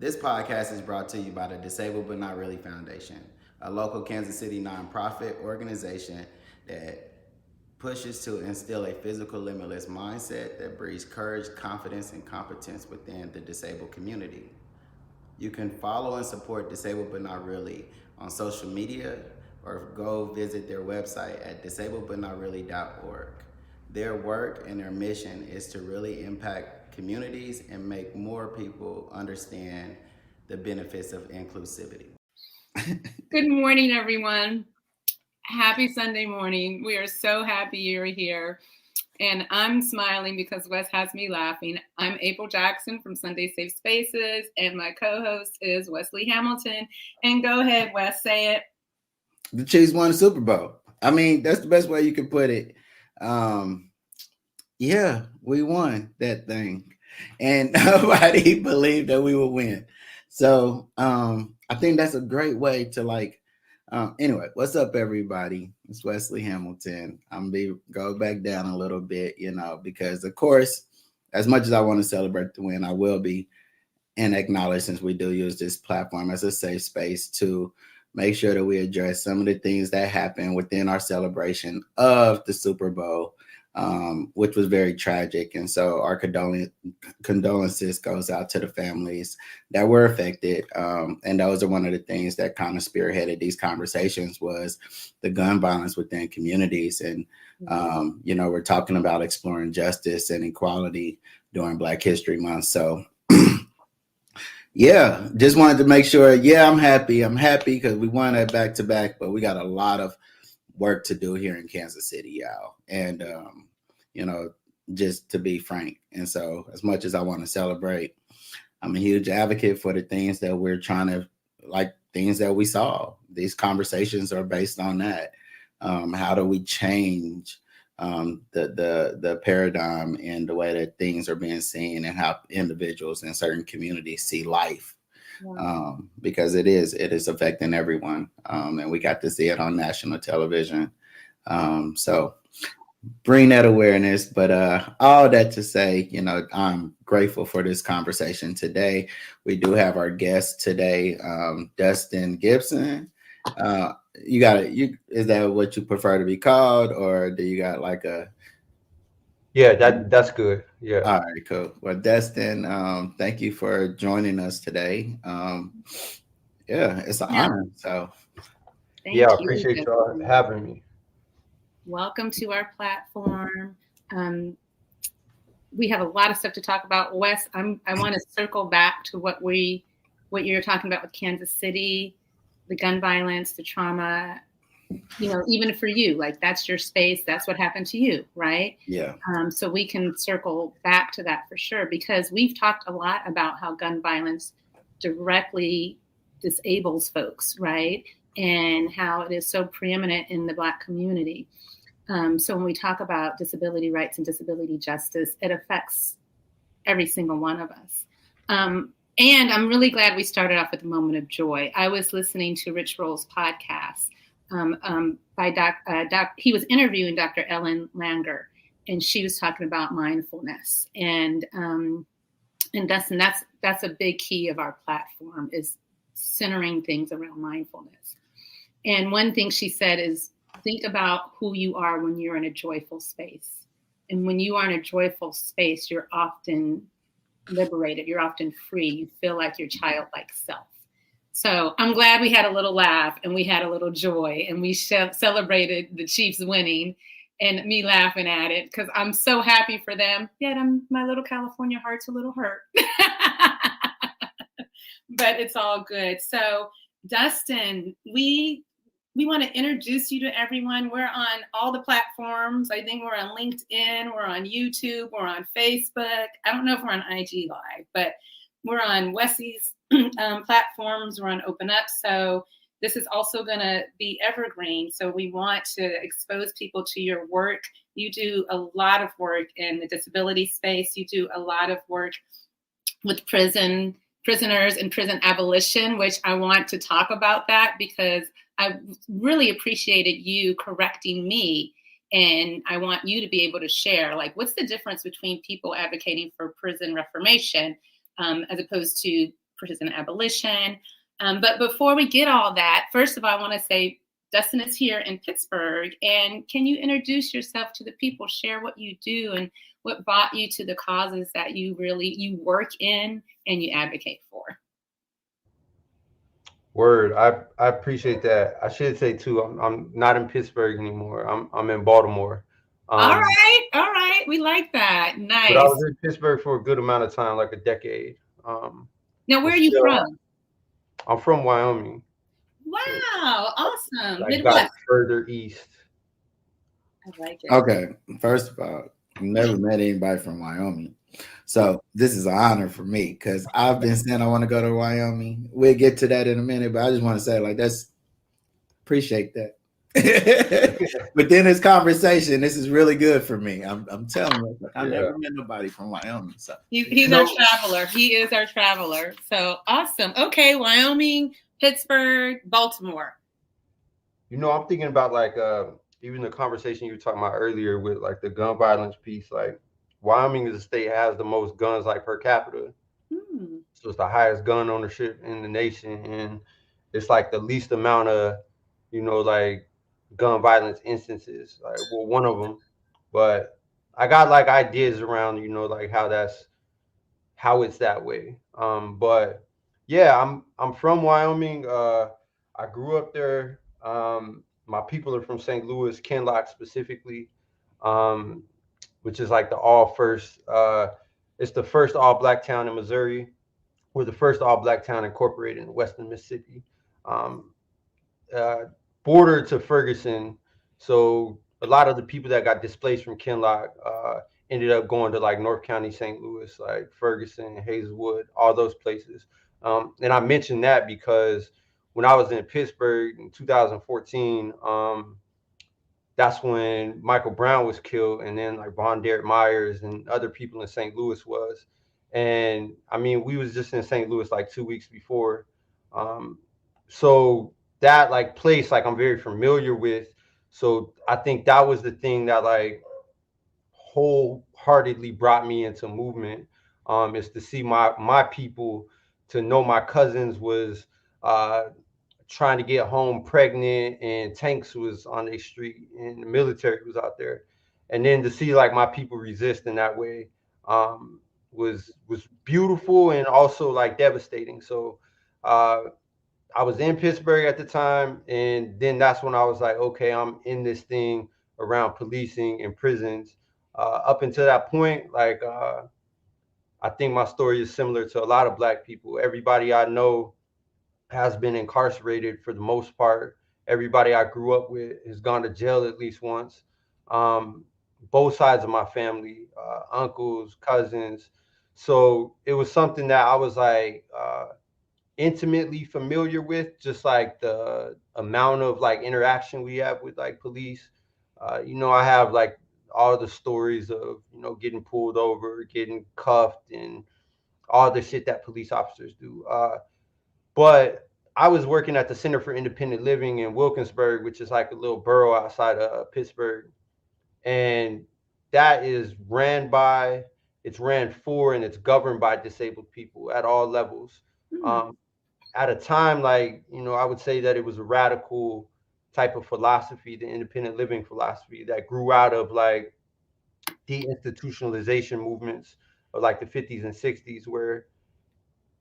This podcast is brought to you by the Disabled But Not Really Foundation, a local Kansas City nonprofit organization that pushes to instill a physical limitless mindset that breeds courage, confidence, and competence within the disabled community. You can follow and support Disabled But Not Really on social media or go visit their website at disabledbutnotreally.org. Their work and their mission is to really impact communities and make more people understand the benefits of inclusivity. Good morning, everyone. Happy Sunday morning. We are so happy you're here. And I'm smiling because Wes has me laughing. I'm April Jackson from Sunday Safe Spaces, and my co-host is Wesley Hamilton. And go ahead, Wes, say it. The Chiefs won the Super Bowl. I mean, that's the best way you can put it. Yeah, we won that thing. And nobody believed that we would win. So I think that's a great way to anyway, what's up, everybody? It's Wesley Hamilton. I'm going to go back down a little bit, because, of course, as much as I want to celebrate the win, I will be and acknowledge, since we do use this platform as a safe space, to make sure that we address some of the things that happened within our celebration of the Super Bowl, which was very tragic. And so our condolences goes out to the families that were affected. And those are one of the things that kind of spearheaded these conversations was the gun violence within communities. And, we're talking about exploring justice and equality during Black History Month. So yeah, just wanted to make sure. Yeah, I'm happy because we won it back to back, but we got a lot of work to do here in Kansas City, y'all. And, just to be frank. And so as much as I want to celebrate, I'm a huge advocate for the things that we're trying to, things that we saw. These conversations are based on that. How do we change the paradigm and the way that things are being seen and how individuals in certain communities see life? Because it is affecting everyone. And we got to see it on national television. So bring that awareness. But all that to say, I'm grateful for this conversation today. We do have our guest today, Dustin Gibson. Is that what you prefer to be called, or do you got like a? Yeah, that's good. Yeah. All right, cool. Well, Dustin, thank you for joining us today. It's an honor. So Thank you. I appreciate y'all having me. Welcome to our platform. We have a lot of stuff to talk about. Wes, I want to circle back to what you're talking about with Kansas City, the gun violence, the trauma, even for you, that's your space. That's what happened to you, right? Yeah. So we can circle back to that for sure, because we've talked a lot about how gun violence directly disables folks, right? And how it is so preeminent in the Black community. So when we talk about disability rights and disability justice, it affects every single one of us. And I'm really glad we started off with a moment of joy. I was listening to Rich Roll's podcast by he was interviewing Dr. Ellen Langer, and she was talking about mindfulness. And Dustin, that's a big key of our platform, is centering things around mindfulness. And one thing she said is, think about who you are when you're in a joyful space. And when you are in a joyful space, you're often liberated. You're often free. You feel like your childlike self. So I'm glad we had a little laugh and we had a little joy, and we celebrated the Chiefs winning and me laughing at it because I'm so happy for them. Yet my little California heart's a little hurt. But it's all good. So Dustin, we want to introduce you to everyone. We're on all the platforms. I think we're on LinkedIn, we're on YouTube, we're on Facebook. I don't know if we're on IG Live, but we're on Wesley's platforms. We're on Open Up. So this is also going to be evergreen. So we want to expose people to your work. You do a lot of work in the disability space. You do a lot of work with prisoners and prison abolition, which I want to talk about that because I really appreciated you correcting me. And I want you to be able to share, what's the difference between people advocating for prison reformation as opposed to prison abolition. But before we get all that, first of all, I want to say Dustin is here in Pittsburgh. And can you introduce yourself to the people, share what you do and what brought you to the causes that you work in and you advocate for? Word. I appreciate that. I should say too, I'm not in Pittsburgh anymore. I'm in Baltimore. All Um, right. We like that. but I Nice. was in Pittsburgh for a good amount of time, like a decade. Now, where But are you still, from? I'm from Wyoming. So Wow, awesome. I got Midwest. further east. I like it. Okay, first of all, I've never met anybody from Wyoming. So this is an honor for me because I've been saying I want to go to Wyoming. We'll get to that in a minute, but I just want to say, like, appreciate that. But then this conversation, this is really good for me. I'm telling you, I've never met nobody from Wyoming. So He's our traveler. He is our traveler. So awesome. Okay, Wyoming, Pittsburgh, Baltimore. I'm thinking about like even the conversation you were talking about earlier with like the gun violence piece. Like Wyoming is the state that has the most guns like per capita. So it's the highest gun ownership in the nation, and it's like the least amount of, like gun violence instances. Like, well, one of them, but I got like ideas around, like how it's that way. But yeah, I'm from Wyoming. I grew up there. My people are from St. Louis, Kinloch specifically, um, which is like the all first. It's the first all black town in Missouri. We're the first all black town incorporated in Western Mississippi. Um, uh, Border to Ferguson. So a lot of the people that got displaced from Kinloch ended up going to like North County, St. Louis, like Ferguson, Hazelwood, all those places. And I mentioned that because when I was in Pittsburgh in 2014, that's when Michael Brown was killed, and then like Von Derek Myers and other people in St. Louis was. And I mean, we was just in St. Louis like 2 weeks before. Um, so that like place, like I'm very familiar with. So I think that was the thing that like wholeheartedly brought me into movement. Is to see my people, to know my cousins was uh, trying to get home pregnant, and tanks was on their street and the military was out there, and then to see like my people resist in that way was beautiful and also like devastating. So uh, I was in Pittsburgh at the time, and then that's when I was like, okay, I'm in this thing around policing and prisons. Up until that point, like I think my story is similar to a lot of black people. Everybody I know has been incarcerated for the most part. Everybody I grew up with has gone to jail at least once. Um, both sides of my family, uncles, cousins. So it was something that I was like intimately familiar with, just like the amount of like interaction we have with like police. I have like all the stories of, getting pulled over, getting cuffed, and all the shit that police officers do. But I was working at the Center for Independent Living in Wilkinsburg, which is like a little borough outside of Pittsburgh. And that is it's ran for, and it's governed by disabled people at all levels. Um, at a time like, I would say that it was a radical type of philosophy, the independent living philosophy that grew out of like deinstitutionalization movements of like the 50s and 60s, where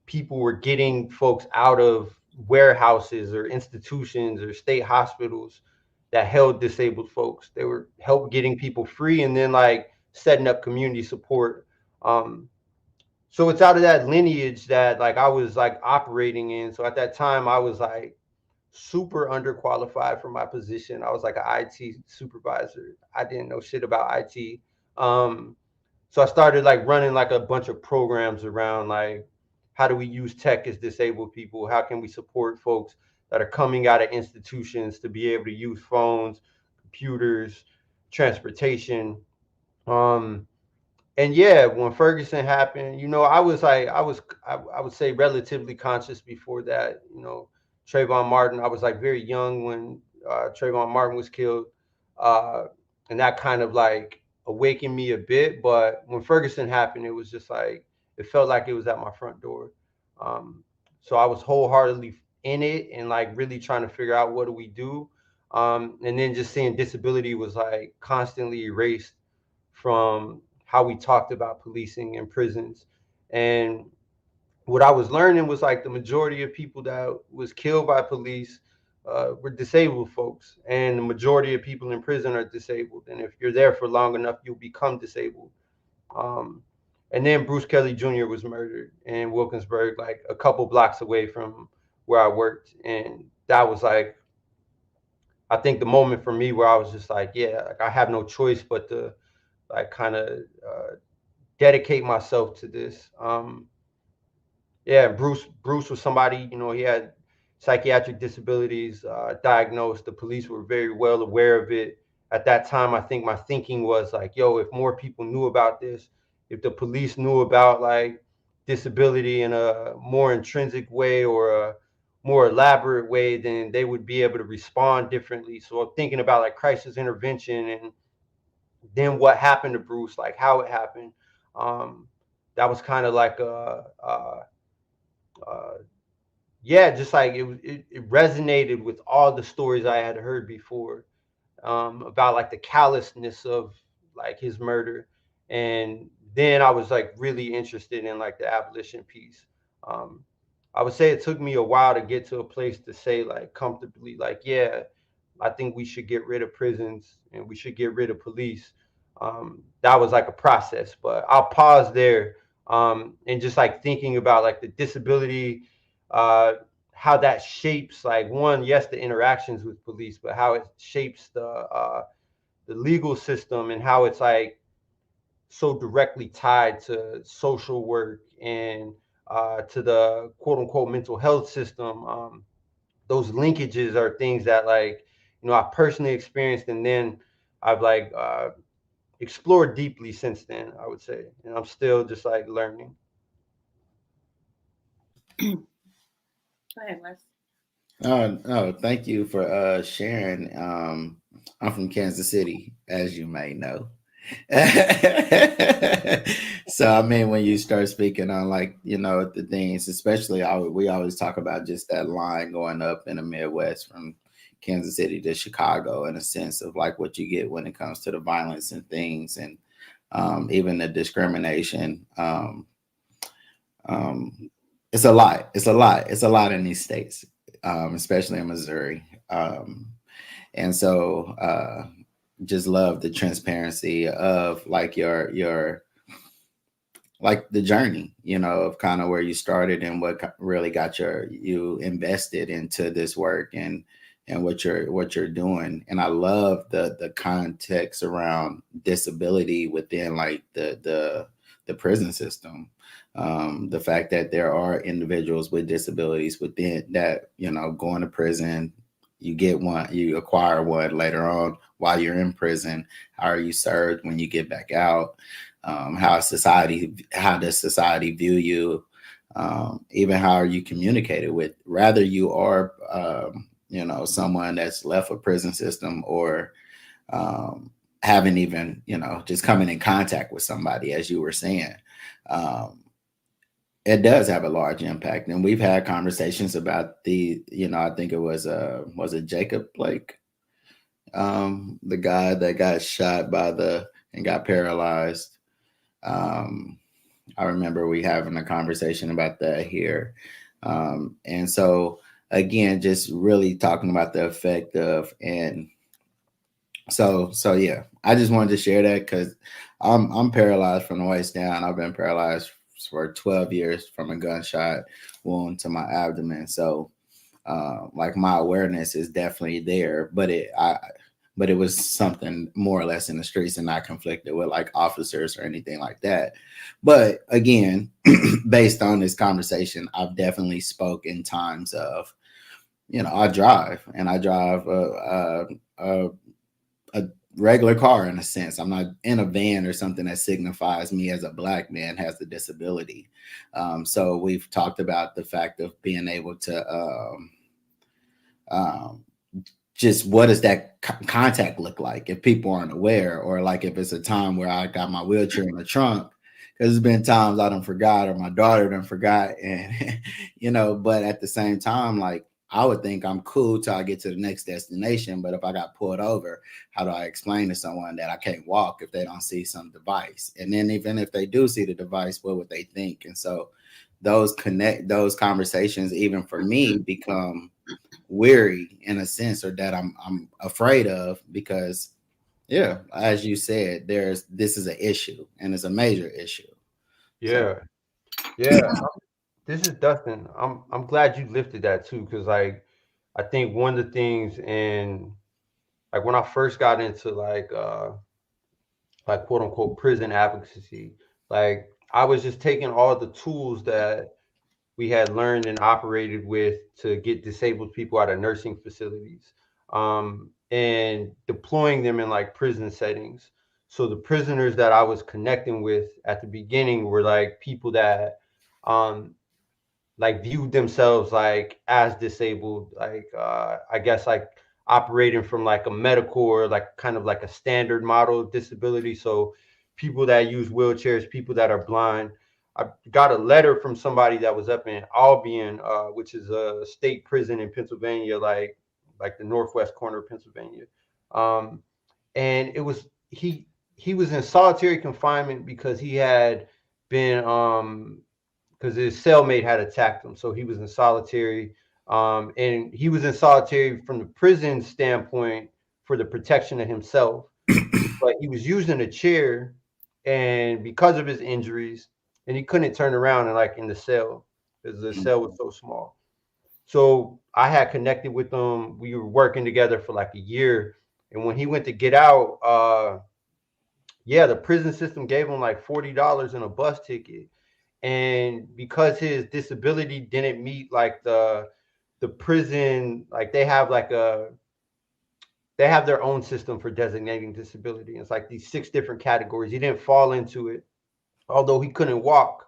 people were getting folks out of warehouses or institutions or state hospitals that held disabled folks. They were help getting people free, and then like setting up community support. So it's out of that lineage that like I was like operating in. So at that time I was like super underqualified for my position. I was like an IT supervisor. I didn't know shit about IT. So I started like running like a bunch of programs around like, how do we use tech as disabled people? How can we support folks that are coming out of institutions to be able to use phones, computers, transportation? Um, and yeah, when Ferguson happened, I would say relatively conscious before that. Trayvon Martin, I was like very young when Trayvon Martin was killed, uh, and that kind of like awakened me a bit. But when Ferguson happened, it was just like it felt like it was at my front door. So I was wholeheartedly in it and like really trying to figure out what do we do. And then just seeing disability was like constantly erased from how we talked about policing in prisons. And what I was learning was like the majority of people that was killed by police were disabled folks, and the majority of people in prison are disabled. And if you're there for long enough, you'll become disabled. Um, and then Bruce Kelly Jr. was murdered in Wilkinsburg, like a couple blocks away from where I worked, and that was like, I think the moment for me where I was just like, yeah, like I have no choice but to like kind of dedicate myself to this. Yeah, Bruce was somebody, you know, he had psychiatric disabilities diagnosed. The police were very well aware of it at that time. I think my thinking was like, yo, if more people knew about this, if the police knew about like disability in a more intrinsic way or a more elaborate way, then they would be able to respond differently. So I'm thinking about like crisis intervention and then what happened to Bruce, like how it happened. Um, that was kind of like uh, yeah, just like it resonated with all the stories I had heard before about like the callousness of like his murder, and then I was like really interested in like the abolition piece. Um, I would say it took me a while to get to a place to say like comfortably, like, yeah, I think we should get rid of prisons and we should get rid of police. That was like a process, but I'll pause there and just like thinking about like the disability, uh, how that shapes like one, yes, the interactions with police, but how it shapes the legal system and how it's like so directly tied to social work and to the quote unquote mental health system. Those linkages are things that like, you know, I personally experienced and then I've like explored deeply since then, I would say. And I'm still just like learning. Go ahead, Wes. Oh, thank you for sharing. I'm from Kansas City, as you may know. So I mean, when you start speaking on like the things, especially we always talk about just that line going up in the Midwest from Kansas City to Chicago, in a sense of like what you get when it comes to the violence and things, and even the discrimination. Um, it's a lot. It's a lot. It's a lot in these states, especially in Missouri. And so just love the transparency of like your like the journey, of kind of where you started and what really got you invested into this work and what you're doing. And I love the context around disability within like the prison system. The fact that there are individuals with disabilities within that, going to prison, you get one, you acquire one later on while you're in prison. How are you served when you get back out? How does society view you? Even how are you communicated with? Rather you are, someone that's left a prison system or haven't even, just coming in contact with somebody, as you were saying. It does have a large impact, and we've had conversations about I think it was it Jacob Blake, the guy that got shot and got paralyzed. I remember we having a conversation about that here, and so again, just really talking about the effect of, and so yeah, I just wanted to share that because I'm paralyzed from the waist down. I've been paralyzed for 12 years from a gunshot wound to my abdomen. So like my awareness is definitely there, but it was something more or less in the streets and not conflicted with like officers or anything like that. But again, based on this conversation, I've definitely spoke in times of, I drive a regular car in a sense. I'm not in a van or something that signifies me as a Black man has a disability. So we've talked about the fact of being able to just what does that contact look like if people aren't aware, or like if it's a time where I got my wheelchair in the trunk because it's been times I done forgot or my daughter done forgot, and but at the same time, like I would think I'm cool till I get to the next destination. But if I got pulled over, how do I explain to someone that I can't walk if they don't see some device? And then even if they do see the device, what would they think? And so those conversations, even for me, become weary in a sense, or that I'm afraid of, because yeah, as you said, this is an issue, and it's a major issue. So Yeah, yeah. This is Dustin. I'm glad you lifted that too, because like I think one of the things, and like when I first got into like quote unquote prison advocacy, like I was just taking all the tools that we had learned and operated with to get disabled people out of nursing facilities, and deploying them in like prison settings. So the prisoners that I was connecting with at the beginning were like people that um, like viewed themselves like as disabled, like I guess like operating from like a medical or like kind of like a standard model of disability. So people that use wheelchairs, people that are blind. I got a letter from somebody that was up in Albion, which is a state prison in Pennsylvania, like the northwest corner of Pennsylvania. Um, and it was he was in solitary confinement because he had been because his cellmate had attacked him. So he was in solitary. And he was in solitary from the prison standpoint for the protection of himself. But he was using a chair, and because of his injuries, and he couldn't turn around and like in the cell because the cell was so small. So I had connected with him. We were working together for like a year. And when he went to get out, yeah, the prison system gave him like $40 in a bus ticket, and because his disability didn't meet like the prison, like they have their own system for designating disability. It's like these 6 different categories. He didn't fall into it, although he couldn't walk.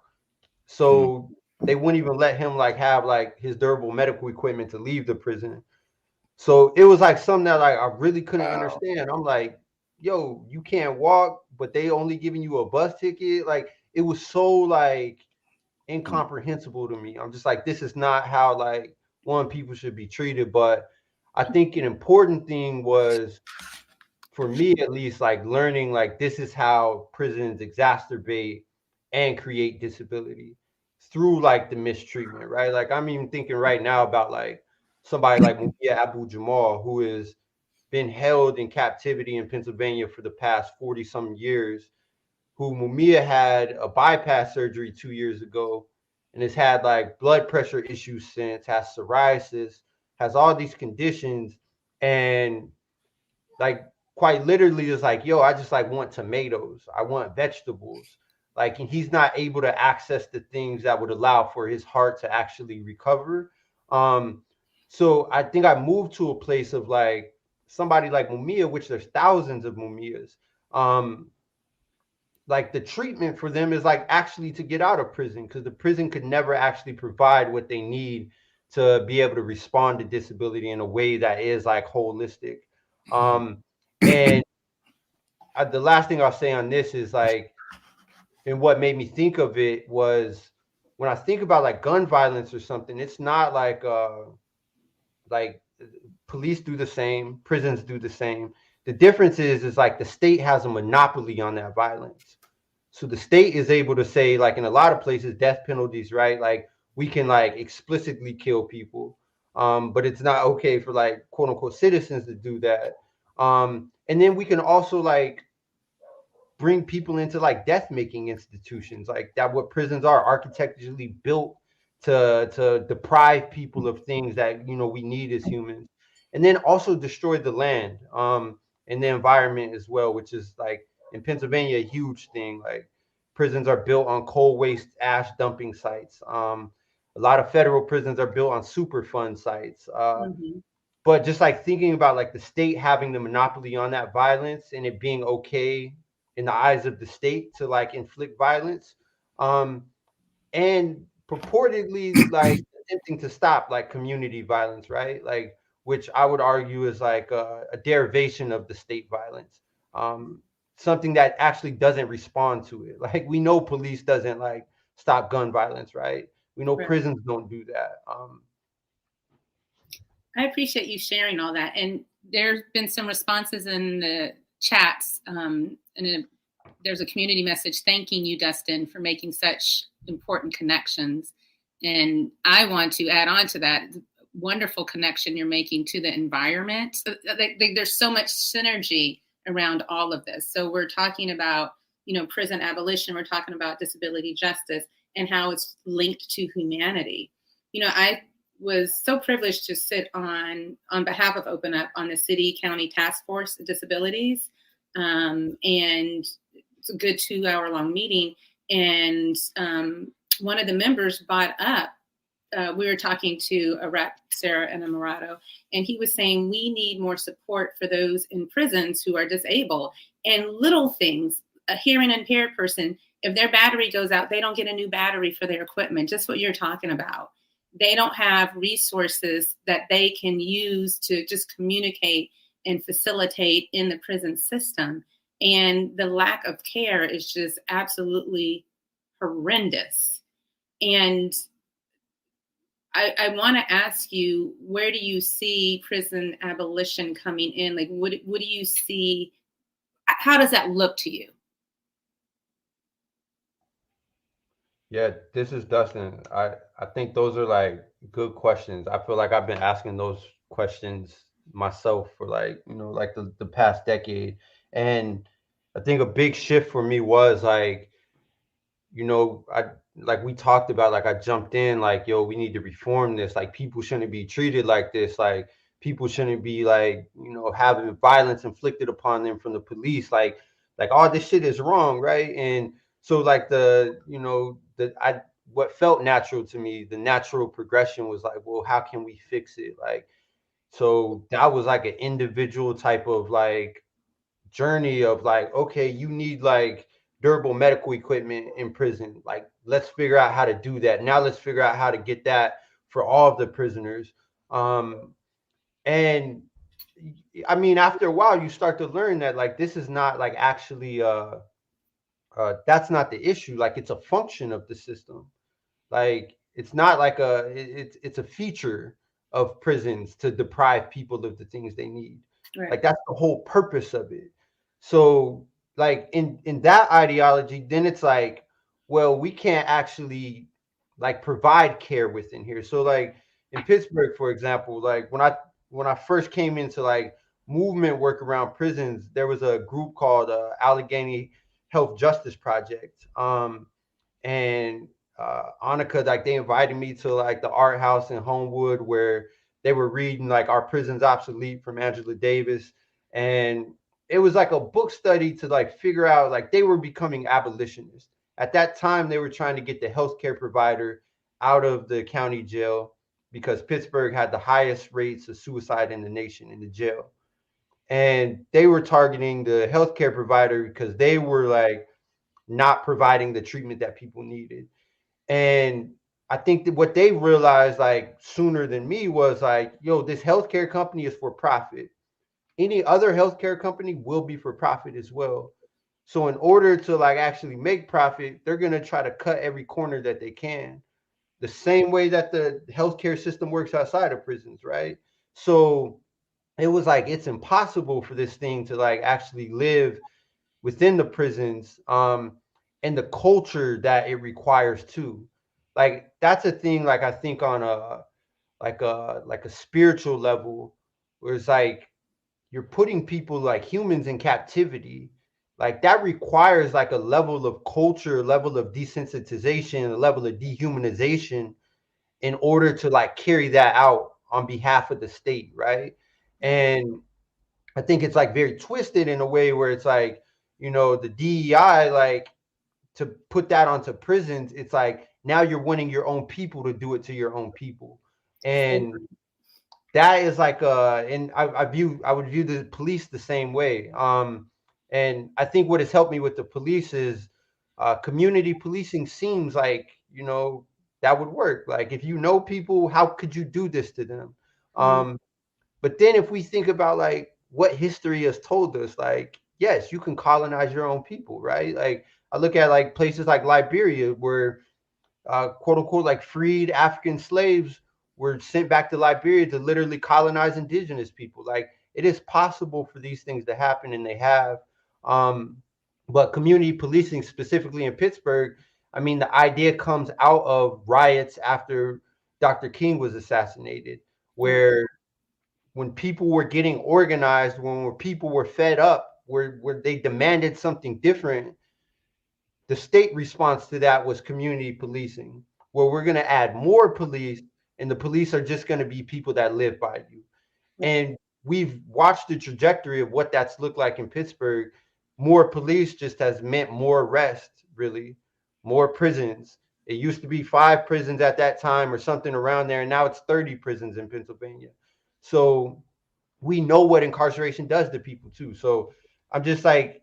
So they wouldn't even let him like have like his durable medical equipment to leave the prison. So it was like something that like I really couldn't wow. understand. I'm like, yo, you can't walk, but they only giving you a bus ticket. Like it was so like incomprehensible to me. I'm just like, this is not how like one people should be treated. But I think an important thing was, for me at least, like learning like this is how prisons exacerbate and create disability through like the mistreatment, right? Like I'm even thinking right now about like somebody like Mumia Abu Jamal, who has been held in captivity in Pennsylvania for the past 40 some years, who Mumia had a bypass surgery 2 years ago and has had like blood pressure issues since, has psoriasis, has all these conditions, and like quite literally is like, yo, I just like want tomatoes. I want vegetables. Like, and he's not able to access the things that would allow for his heart to actually recover. Um, so I think I moved to a place of like somebody like Mumia, which there's thousands of Mumias. Um, like the treatment for them is like actually to get out of prison, because the prison could never actually provide what they need to be able to respond to disability in a way that is like holistic. Um, and the last thing I'll say on this is like, and what made me think of it was when I think about like gun violence or something, it's not like police do the same, prisons do the same. The difference is like the state has a monopoly on that violence. So the state is able to say, like in a lot of places, death penalties, right? Like we can like explicitly kill people, but it's not okay for like quote unquote citizens to do that. And then we can also like bring people into like death making institutions, like that what prisons are architecturally built to deprive people of things that we need as humans, and then also destroy the land and the environment as well, which is like in Pennsylvania a huge thing. Like prisons are built on coal waste ash dumping sites. A lot of federal prisons are built on superfund sites. Mhm. But just like thinking about like the state having the monopoly on that violence and it being okay in the eyes of the state to like inflict violence, um, and purportedly like attempting to stop like community violence, right? Like, which I would argue is like a derivation of the state violence. something that actually doesn't respond to it. Like we know police doesn't like stop gun violence, right? We know Right. prisons don't do that. I appreciate you sharing all that. And there's been some responses in the chats. There's a community message thanking you, Dustin, for making such important connections. And I want to add on to that wonderful connection you're making to the environment. There's so much synergy around all of this. So we're talking about, prison abolition. We're talking about disability justice and how it's linked to humanity. I was so privileged to sit on behalf of Open Up on the City County Task Force of Disabilities. And it's a good 2-hour-long meeting. And one of the members brought up, we were talking to a rep, Sarah and Amarato, and he was saying we need more support for those in prisons who are disabled. And little things, a hearing impaired person, if their battery goes out, they don't get a new battery for their equipment, just what you're talking about. They don't have resources that they can use to just communicate and facilitate in the prison system. And the lack of care is just absolutely horrendous. And I want to ask you, where do you see prison abolition coming in? Like, what do you see? How does that look to you? Yeah, this is Dustin. I think those are like good questions. I feel like I've been asking those questions myself for like, like the past decade. And I think a big shift for me was like, I like we talked about, like I jumped in like, yo, we need to reform this. Like people shouldn't be treated like this. Like people shouldn't be like, having violence inflicted upon them from the police. Like all this shit is wrong, right? And so like what felt natural to me, the natural progression was like, well, how can we fix it? Like, so that was like an individual type of like journey of like, okay, you need like durable medical equipment in prison. Like, let's figure out how to do that. Now let's figure out how to get that for all of the prisoners. And I mean, after a while, you start to learn that like this is not like actually that's not the issue. Like it's a function of the system. Like it's not like it's a feature of prisons to deprive people of the things they need. Right. Like that's the whole purpose of it. So like in that ideology, then it's like, well, we can't actually like provide care within here. So like in Pittsburgh, for example, like when I first came into like movement work around prisons, there was a group called Allegheny Health Justice Project. And Annika, like they invited me to like the art house in Homewood where they were reading like Our Prison's Obsolete from Angela Davis. And it was like a book study to like figure out like they were becoming abolitionists. At that time, they were trying to get the healthcare provider out of the county jail because Pittsburgh had the highest rates of suicide in the nation in the jail. And they were targeting the healthcare provider because they were like not providing the treatment that people needed. And I think that what they realized like sooner than me was like, yo, this healthcare company is for profit. Any other healthcare company will be for profit as well. So in order to like actually make profit, they're going to try to cut every corner that they can. The same way that the healthcare system works outside of prisons, right? So it was like it's impossible for this thing to like actually live within the prisons, and the culture that it requires too. Like that's a thing like I think on a spiritual level where it's like you're putting people like humans in captivity. Like that requires like a level of culture, a level of desensitization, a level of dehumanization in order to like carry that out on behalf of the state, right? And I think it's like very twisted in a way where it's like, the DEI, like to put that onto prisons, it's like now you're wanting your own people to do it to your own people. And that is like and I would view the police the same way. And I think what has helped me with the police is community policing seems like, that would work. Like if you know people, how could you do this to them? But then if we think about like what history has told us, like, yes, you can colonize your own people, right? Like I look at like places like Liberia where quote unquote like freed African slaves were sent back to Liberia to literally colonize indigenous people. Like it is possible for these things to happen, and they have. Um, but community policing, specifically in Pittsburgh, I mean, the idea comes out of riots after Dr. King was assassinated, where when people were getting organized, when people were fed up, where they demanded something different, the state response to that was community policing, where we're going to add more police, and the police are just going to be people that live by you. And we've watched the trajectory of what that's looked like in Pittsburgh. More police just has meant more arrest, really, more prisons. It used to be 5 prisons at that time or something around there, and now it's 30 prisons in Pennsylvania. So we know what incarceration does to people too. So I'm just like,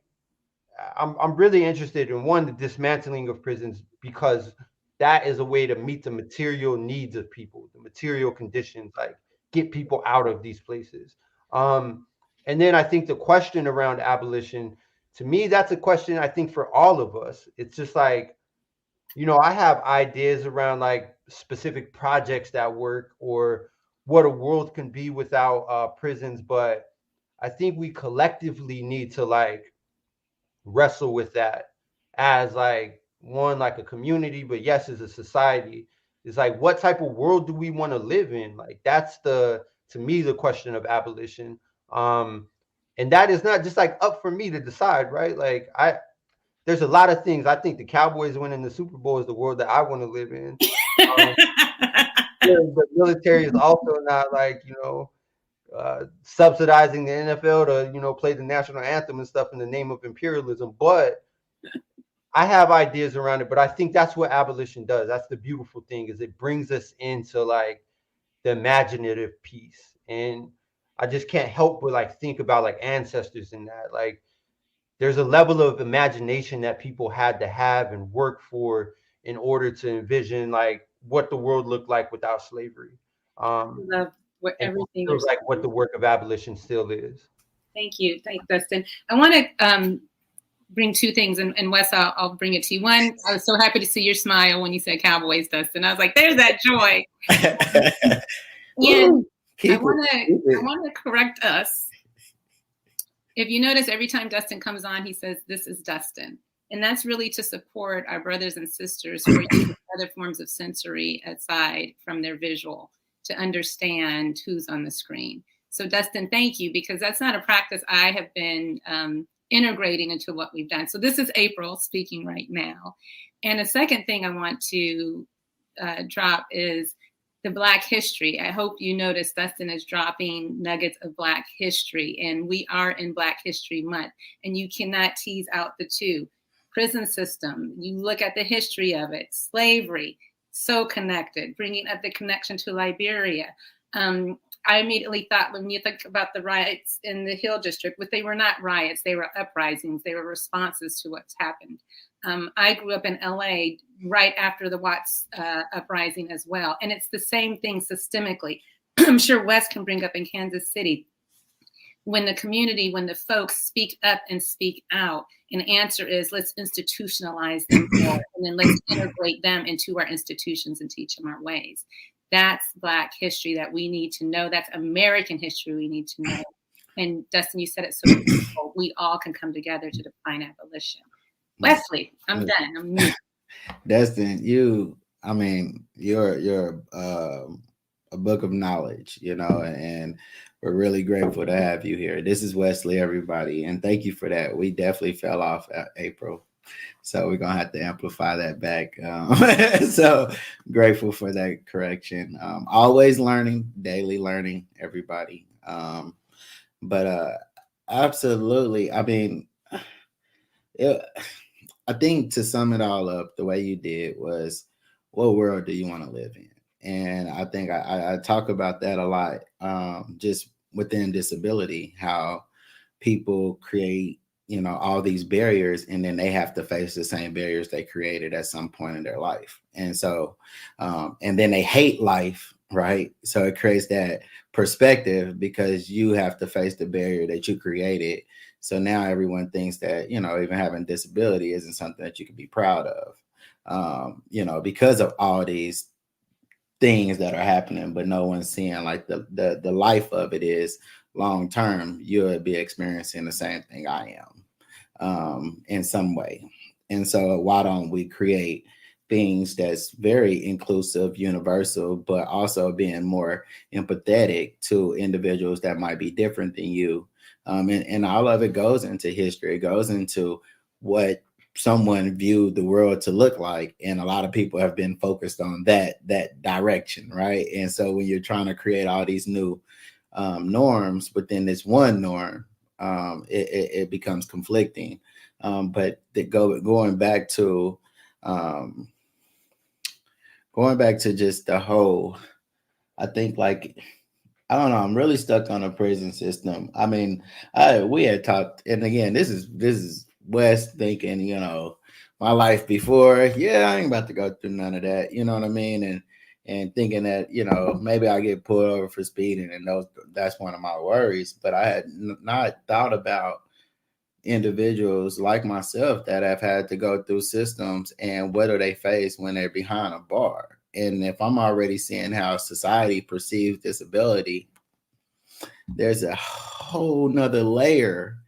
I'm really interested in, one, the dismantling of prisons, because that is a way to meet the material needs of people, the material conditions, like get people out of these places. And then I think the question around abolition, to me, that's a question I think for all of us. It's just like, I have ideas around like specific projects that work, or what a world can be without prisons, but I think we collectively need to like wrestle with that as like one, like a community, but yes, as a society. It's like, what type of world do we want to live in? Like that's to me the question of abolition. And that is not just like up for me to decide, right? Like there's a lot of things. I think the Cowboys winning the Super Bowl is the world that I want to live in. The military is also not like, subsidizing the NFL to, play the national anthem and stuff in the name of imperialism. But I have ideas around it, but I think that's what abolition does. That's the beautiful thing, is it brings us into like the imaginative piece. And I just can't help but like think about like ancestors in that. Like there's a level of imagination that people had to have and work for in order to envision like what the world looked like without slavery. Love what everything feels like what the work of abolition still is. Thank you, Dustin. I want to bring 2 things, and Wes, I'll bring it to you. One, I was so happy to see your smile when you said Cowboys, Dustin. I was like, there's that joy. And I want to correct us. If you notice, every time Dustin comes on, he says, "This is Dustin." And that's really to support our brothers and sisters who are using other forms of sensory aside from their visual to understand who's on the screen. So Dustin, thank you, because that's not a practice I have been integrating into what we've done. So this is April speaking right now. And a second thing I want to drop is the Black history. I hope you notice Dustin is dropping nuggets of Black history, and we are in Black History Month, and you cannot tease out the two. Prison system, you look at the history of it, slavery, so connected, bringing up the connection to Liberia. I immediately thought, when you think about the riots in the Hill District, but they were not riots, they were uprisings, they were responses to what's happened. I grew up in LA right after the Watts uprising as well. And it's the same thing systemically. I'm sure Wes can bring up in Kansas City. When the community, when the folks speak up and speak out, an answer is, let's institutionalize them more, and then let's integrate them into our institutions and teach them our ways. That's Black history that we need to know. That's American history we need to know. And Dustin, you said it so beautiful. We all can come together to define abolition. Wesley, I'm done. I'm mute. Dustin, you're a book of knowledge, and we're really grateful to have you here. This is Wesley, everybody, and thank you for that. We definitely fell off April, so we're gonna have to amplify that back. So grateful for that correction. Always learning, daily learning, everybody. But absolutely, I think to sum it all up, the way you did was, what world do you want to live in? And I think I talk about that a lot, just within disability, how people create, all these barriers, and then they have to face the same barriers they created at some point in their life. And so, and then they hate life, right? So it creates that perspective, because you have to face the barrier that you created So now everyone thinks that, even having disability isn't something that you can be proud of, because of all these things that are happening, but no one's seeing like the life of it is long term. You'll be experiencing the same thing I am, in some way. And so why don't we create things that's very inclusive, universal, but also being more empathetic to individuals that might be different than you. And all of it goes into history. It goes into what someone viewed the world to look like, and a lot of people have been focused on that direction, right? And so when you're trying to create all these new norms within this one norm, it becomes conflicting. But um, going back to just the whole, I think like, I don't know. I'm really stuck on the prison system. I mean, we had talked, and again, this is West thinking, my life before. Yeah, I ain't about to go through none of that. You know what I mean? And thinking that maybe I get pulled over for speeding, and that's one of my worries. But I had not thought about individuals like myself that have had to go through systems, and what do they face when they're behind a bar. And if I'm already seeing how society perceives disability, there's a whole nother layer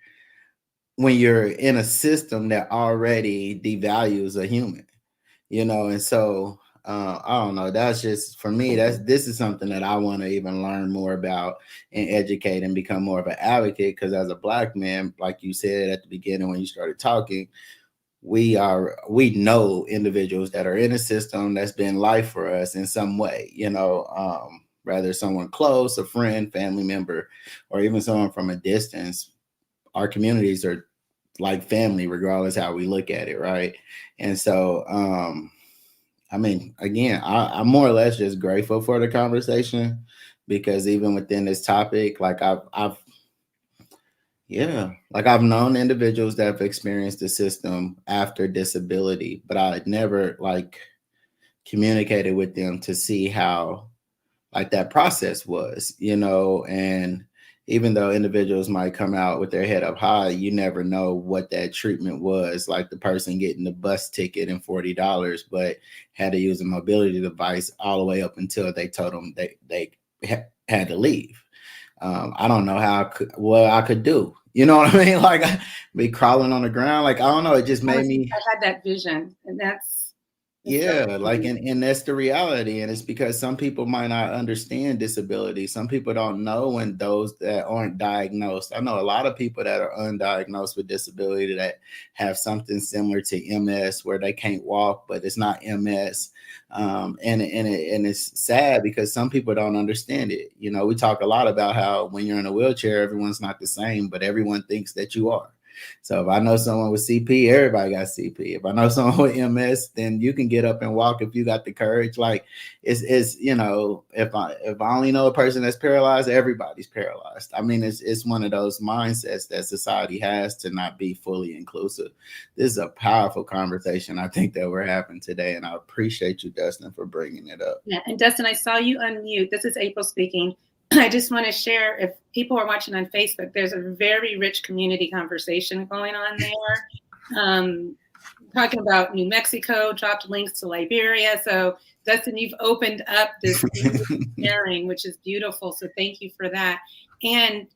when you're in a system that already devalues a human, and so I don't know. That's just for me. This is something that I want to even learn more about and educate and become more of an advocate. Because as a Black man, like you said at the beginning when you started talking, we know individuals that are in a system that's been life for us in some way, rather someone close, a friend, family member, or even someone from a distance. Our communities are like family, regardless how we look at it, right? And so, I mean, again, I'm more or less just grateful for the conversation, because even within this topic, like I've known individuals that have experienced the system after disability, but I never like communicated with them to see how like that process was, and even though individuals might come out with their head up high, you never know what that treatment was. Like the person getting the bus ticket and $40, but had to use a mobility device all the way up until they told them they had to leave. I don't know what I could do. You know what I mean? Like be crawling on the ground. Like, I don't know. It just made me. I had that vision, and that's Yeah, like, and that's the reality. And it's because some people might not understand disability. Some people don't know, and those that aren't diagnosed. I know a lot of people that are undiagnosed with disability that have something similar to MS where they can't walk, but it's not MS. And it's sad because some people don't understand it. We talk a lot about how when you're in a wheelchair, everyone's not the same, but everyone thinks that you are. So if I know someone with CP, everybody got CP. If I know someone with MS, then you can get up and walk if you got the courage. Like it's if I only know a person that's paralyzed, everybody's paralyzed. I mean, it's one of those mindsets that society has to not be fully inclusive. This is a powerful conversation I think that we're having today, and I appreciate you, Dustin, for bringing it up. Yeah, and Dustin, I saw you unmute. This is April speaking. I just want to share, if people are watching on Facebook, there's a very rich community conversation going on there. Talking about New Mexico, dropped links to Liberia. So Dustin, you've opened up this sharing, which is beautiful. So thank you for that. And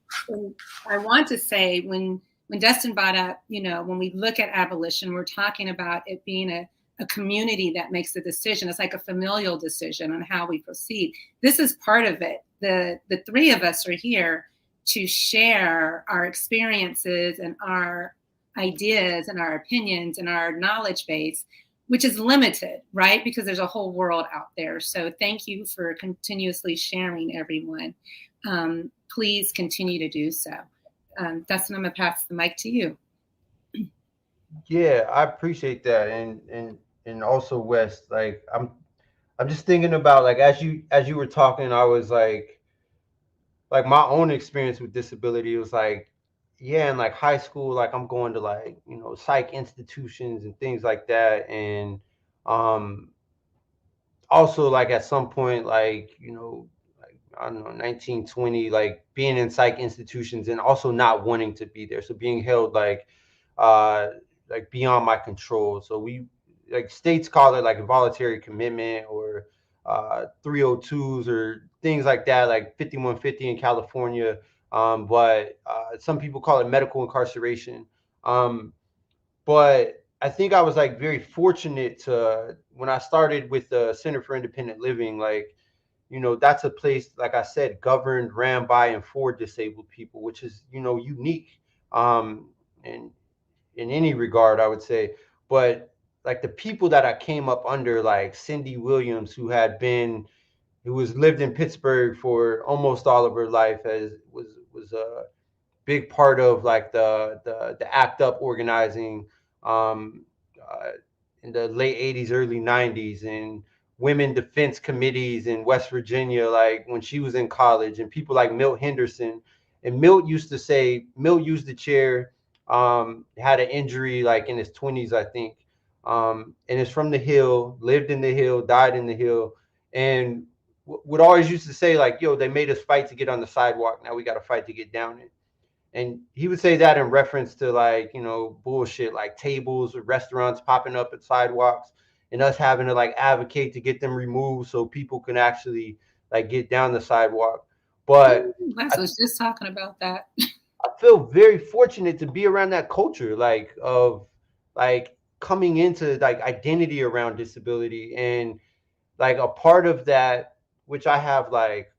I want to say when Dustin brought up, when we look at abolition, we're talking about it being a community that makes the decision. It's like a familial decision on how we proceed. This is part of it. The three of us are here to share our experiences and our ideas and our opinions and our knowledge base, which is limited, right? Because there's a whole world out there. So thank you for continuously sharing, everyone. Please continue to do so. Dustin, I'm gonna pass the mic to you. Yeah, I appreciate that, and also West. Like I'm just thinking about, like, as you were talking, I was like my own experience with disability was like, yeah, in like high school, like I'm going to like, psych institutions and things like that. And um also like at some point, like, like I don't know, 1920, like being in psych institutions and also not wanting to be there. So being held uh, like beyond my control. So we, like states call it like involuntary commitment or 302s or things like that, like 5150 in California. But some people call it medical incarceration. Um, but I think I was like very fortunate to when I started with the Center for Independent Living, like, you know, that's a place, like I said, governed, ran by, and for disabled people, which is, you know, unique in any regard, I would say. But like the people that I came up under, like Cindy Williams, who was lived in Pittsburgh for almost all of her life, as was a big part of like the ACT UP organizing um, uh, in the late 80s, early 90s, and women defense committees in West Virginia, like when she was in college, and people like Milt Henderson. And Milt used to say, Milt used the chair, had an injury like in his 20s, I think, and is from the Hill, lived in the Hill, died in the Hill, and would always used to say like, yo, they made us fight to get on the sidewalk, now we got to fight to get down it. And he would say that in reference to like, you know, bullshit like tables or restaurants popping up at sidewalks and us having to like advocate to get them removed so people can actually like get down the sidewalk. But I was just talking about that. I feel very fortunate to be around that culture, like of like coming into like identity around disability, and like a part of that, which I have like,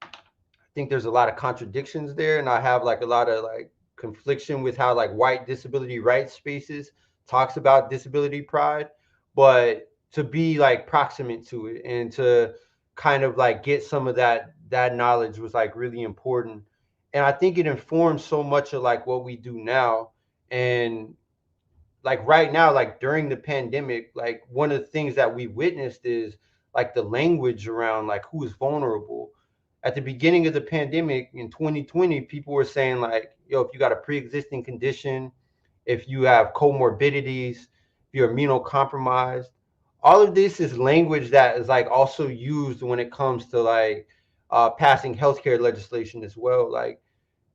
I think there's a lot of contradictions there, and I have like a lot of like confliction with how like white disability rights spaces talks about disability pride, but to be like proximate to it and to kind of like get some of that knowledge was like really important. And I think it informs so much of like what we do now. And like right now, like during the pandemic, like one of the things that we witnessed is like the language around like who is vulnerable. At the beginning of the pandemic in 2020, people were saying like, yo, if you got a pre-existing condition, if you have comorbidities, if you're immunocompromised, all of this is language that is like also used when it comes to like passing healthcare legislation as well. Like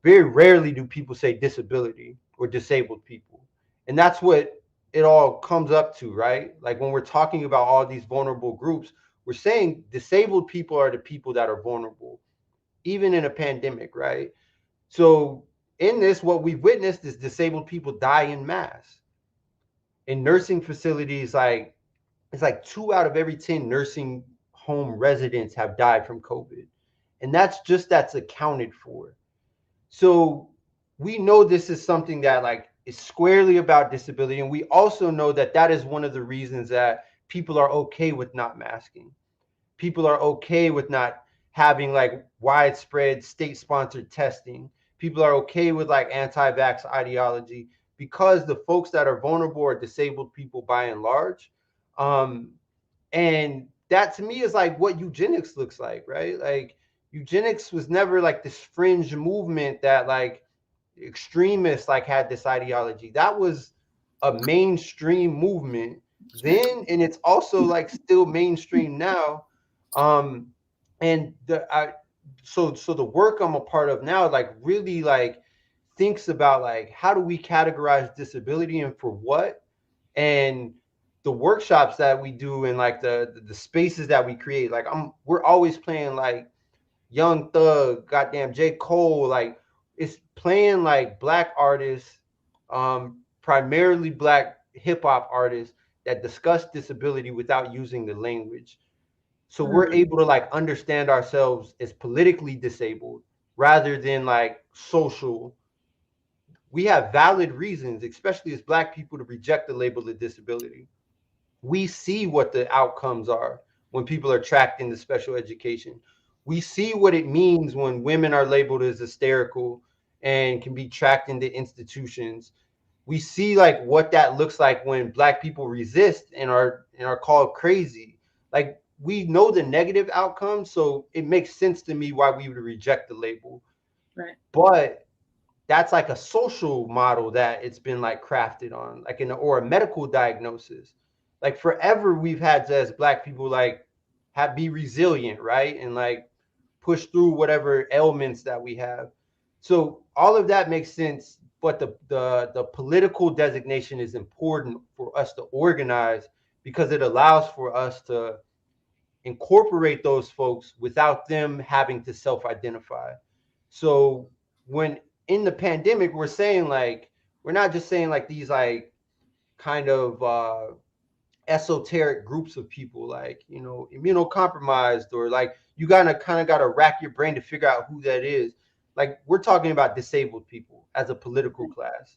very rarely do people say disability or disabled people. And that's what it all comes up to, right? Like when we're talking about all these vulnerable groups, we're saying disabled people are the people that are vulnerable, even in a pandemic, right? So in this, what we've witnessed is disabled people die in mass. In nursing facilities, like it's like 2 out of every 10 nursing home residents have died from COVID. And that's accounted for. So we know this is something that like is squarely about disability, and we also know that that is one of the reasons that people are okay with not masking. People are okay with not having like widespread state-sponsored testing. People are okay with like anti-vax ideology because the folks that are vulnerable are disabled people by and large. Um, and that to me is like what eugenics looks like, right? Like eugenics was never like this fringe movement that like extremists like had this ideology. That was a mainstream movement then, and it's also like still mainstream now. Um, and so the work I'm a part of now, like really like thinks about like how do we categorize disability and for what, and the workshops that we do and like the spaces that we create. Like we're always playing like Young Thug, goddamn J. Cole, like it's playing like black artists, primarily black hip hop artists that discuss disability without using the language. So we're able to like understand ourselves as politically disabled rather than like social. We have valid reasons, especially as black people, to reject the label of disability. We see what the outcomes are when people are tracked into special education. We see what it means when women are labeled as hysterical and can be tracked into institutions. We see like what that looks like when black people resist and are called crazy. Like we know the negative outcomes, so it makes sense to me why we would reject the label. Right. But that's like a social model that it's been like crafted on, like or a medical diagnosis. Like forever we've had to, as black people, like be resilient, right? And like push through whatever ailments that we have. So all of that makes sense, but the political designation is important for us to organize because it allows for us to incorporate those folks without them having to self-identify. So when in the pandemic, we're saying like, we're not just saying like these like kind of esoteric groups of people, like, you know, immunocompromised, or like you gotta kind of gotta rack your brain to figure out who that is. Like we're talking about disabled people as a political class.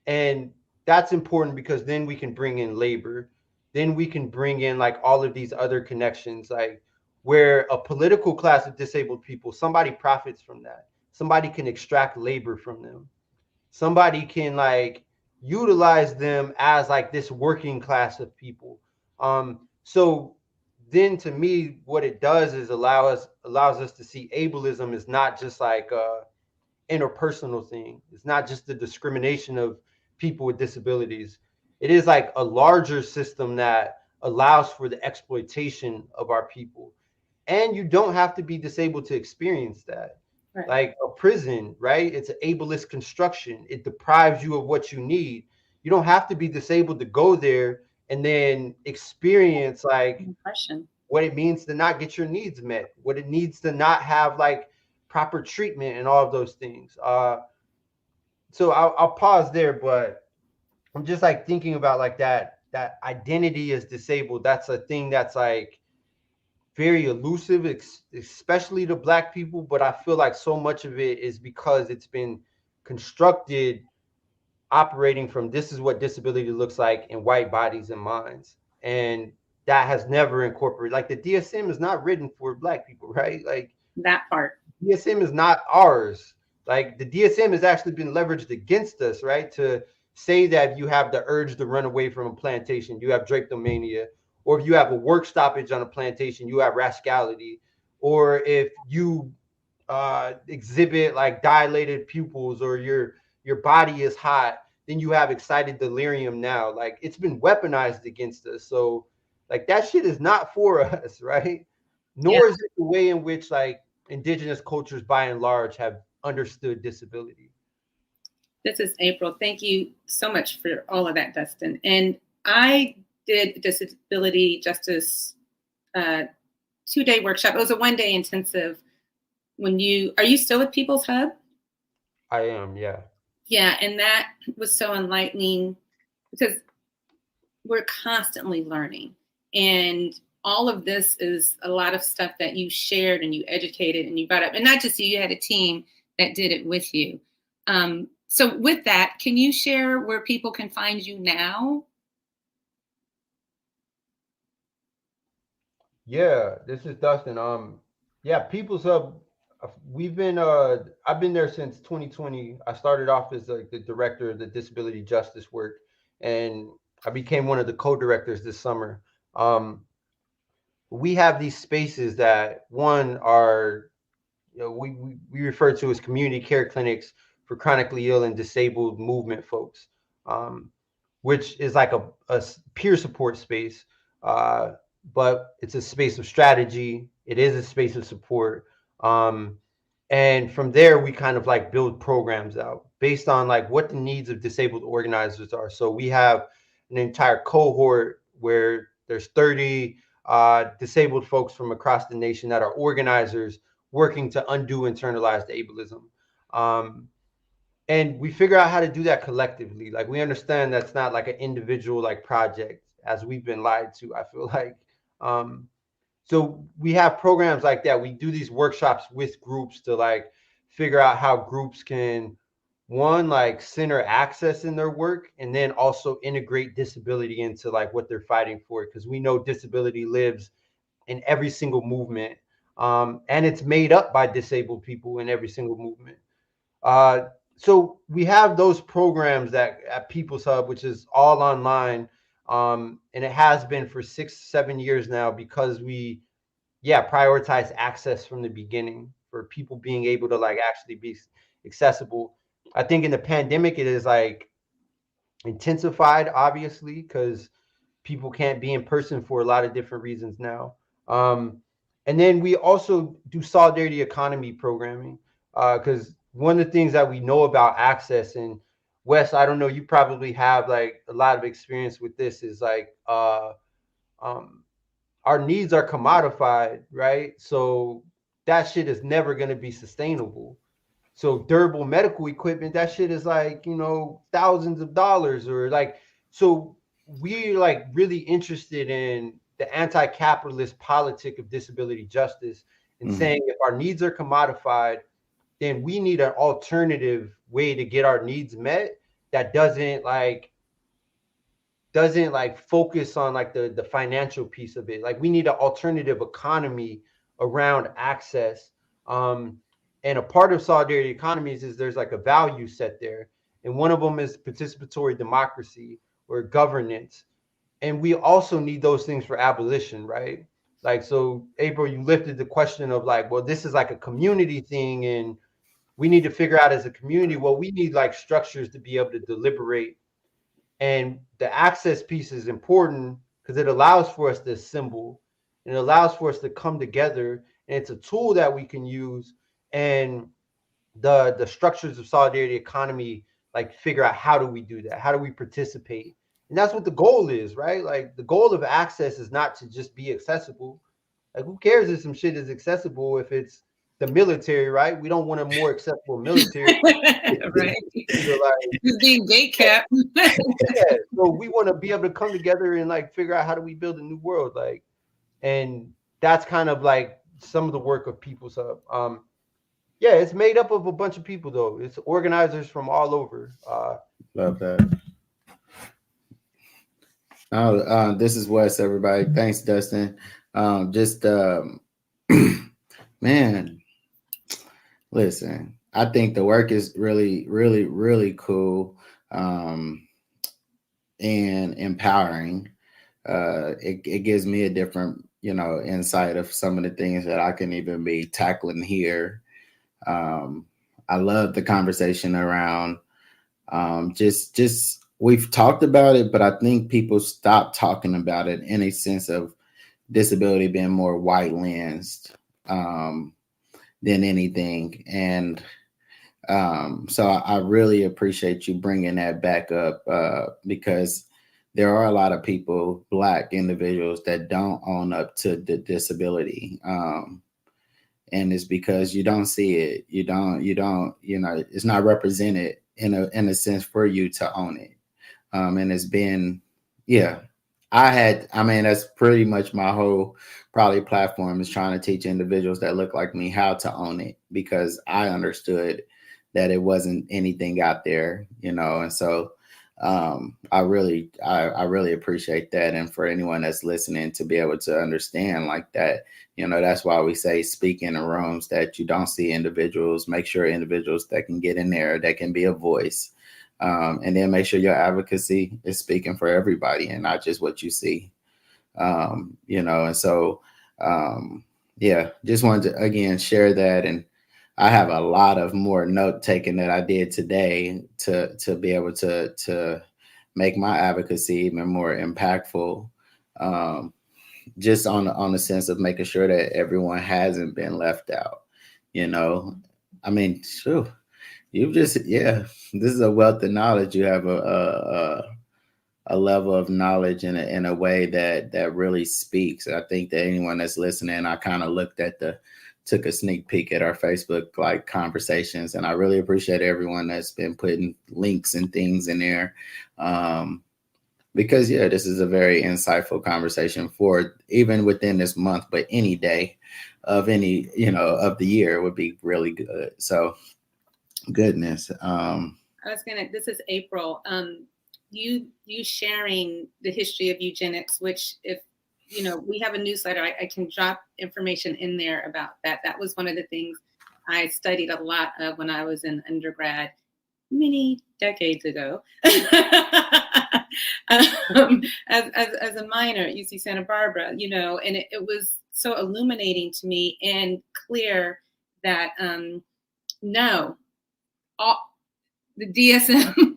And that's important because then we can bring in labor, then we can bring in like all of these other connections, like where a political class of disabled people, somebody profits from that. Somebody can extract labor from them. Somebody can like utilize them as like this working class of people. So then to me, what it does is allows us to see ableism is not just like a interpersonal thing. It's not just the discrimination of people with disabilities. It is like a larger system that allows for the exploitation of our people. And you don't have to be disabled to experience that. Right. Like a prison, right? It's an ableist construction. It deprives you of what you need. You don't have to be disabled to go there and then experience like Impression. what it means to not get your needs met, what it needs to not have like proper treatment and all of those things. So I'll pause there, but I'm just like thinking about like that identity as disabled. That's a thing that's like very elusive, especially to Black people. But I feel like so much of it is because it's been constructed operating from this is what disability looks like in white bodies and minds. And that has never incorporated, like the DSM is not written for Black people, right? Like That part. DSM is not ours. Like the DSM has actually been leveraged against us, right? To say that if you have the urge to run away from a plantation, you have drapetomania, or if you have a work stoppage on a plantation, you have rascality, or if you exhibit like dilated pupils, or your body is hot, then you have excited delirium now. Like it's been weaponized against us. So like that shit is not for us, right? Nor is it the way in which like indigenous cultures by and large have understood disability. This is April. Thank you so much for all of that, Dustin. And I did disability justice 2-day workshop. It was a 1-day intensive. Are you still with People's Hub? I am, yeah. Yeah, and that was so enlightening because we're constantly learning. And all of this is a lot of stuff that you shared and you educated and you brought up. And not just you had a team that did it with you. So with that, can you share where people can find you now? Yeah, this is Dustin. Yeah, People's Hub. We've been I've been there since 2020. I started off as like the director of the disability justice work, and I became one of the co-directors this summer. We have these spaces that one are, you know, we refer to as community care clinics for chronically ill and disabled movement folks, which is like a peer support space, but it's a space of strategy. It is a space of support. And from there, we kind of like build programs out based on like what the needs of disabled organizers are. So we have an entire cohort where there's 30 disabled folks from across the nation that are organizers working to undo internalized ableism. And we figure out how to do that collectively. Like we understand that's not like an individual like project, as we've been lied to, I feel like. So we have programs like that. We do these workshops with groups to like figure out how groups can, one, like center access in their work, and then also integrate disability into like what they're fighting for. Because we know disability lives in every single movement, and it's made up by disabled people in every single movement. So we have those programs that at People's Hub, which is all online. And it has been for 6-7 years now because we, prioritize access from the beginning for people being able to like actually be accessible. I think in the pandemic, it is like intensified, obviously, because people can't be in person for a lot of different reasons now. And then we also do solidarity economy programming, because one of the things that we know about access, and Wes, I don't know, you probably have like a lot of experience with this, is like um, our needs are commodified, right? So that shit is never going to be sustainable. So durable medical equipment, that shit is like, thousands of dollars, or like, so we're like really interested in the anti-capitalist politic of disability justice, and saying if our needs are commodified, then we need an alternative way to get our needs met that doesn't focus on like the financial piece of it. Like we need an alternative economy around access. And a part of solidarity economies is there's like a value set there. And one of them is participatory democracy or governance. And we also need those things for abolition, right? Like, so April, you lifted the question of like, well, this is like a community thing and we need to figure out as a community, well, we need like structures to be able to deliberate. And the access piece is important because it allows for us to assemble and it allows for us to come together. And it's a tool that we can use. And the structures of solidarity economy, like figure out how do we do that? How do we participate? And that's what the goal is, right? Like the goal of access is not to just be accessible. Like who cares if some shit is accessible if it's the military, right? We don't want a more accessible military. Right. Just being gate kept. Yeah, so we want to be able to come together and like figure out how do we build a new world, like, and that's kind of like some of the work of People's Hub. Yeah, it's made up of a bunch of people though. It's organizers from all over. Love that. This is Wes, everybody. Thanks, Dustin. Man, listen, I think the work is really, really, really cool, and empowering. It gives me a different, insight of some of the things that I can even be tackling here. I love the conversation around just we've talked about it, but I think people stop talking about it in a sense of disability being more white lensed than anything. And so I really appreciate you bringing that back up because there are a lot of people, Black individuals, that don't own up to the disability. And it's because you don't see it. You don't, it's not represented in a sense for you to own it. And it's been, that's pretty much my whole probably platform is trying to teach individuals that look like me how to own it, because I understood that it wasn't anything out there, and so I really appreciate that. And for anyone that's listening to be able to understand like that, that's why we say speak in the rooms that you don't see individuals, make sure individuals that can get in there, that can be a voice. And then make sure your advocacy is speaking for everybody and not just what you see, and so, just wanted to, again, share that. And I have a lot of more note taking that I did today to be able to make my advocacy even more impactful, just on the sense of making sure that everyone hasn't been left out, I mean, sure. This is a wealth of knowledge. You have a level of knowledge in a way that really speaks. I think that anyone that's listening, I kind of took a sneak peek at our Facebook like conversations, and I really appreciate everyone that's been putting links and things in there. Because this is a very insightful conversation for even within this month, but any day of any, of the year would be really good. So goodness. This is April. You sharing the history of eugenics, which if, we have a newsletter, I can drop information in there about that. That was one of the things I studied a lot of when I was in undergrad many decades ago. As a minor at UC Santa Barbara, and it was so illuminating to me and clear that no, all the DSM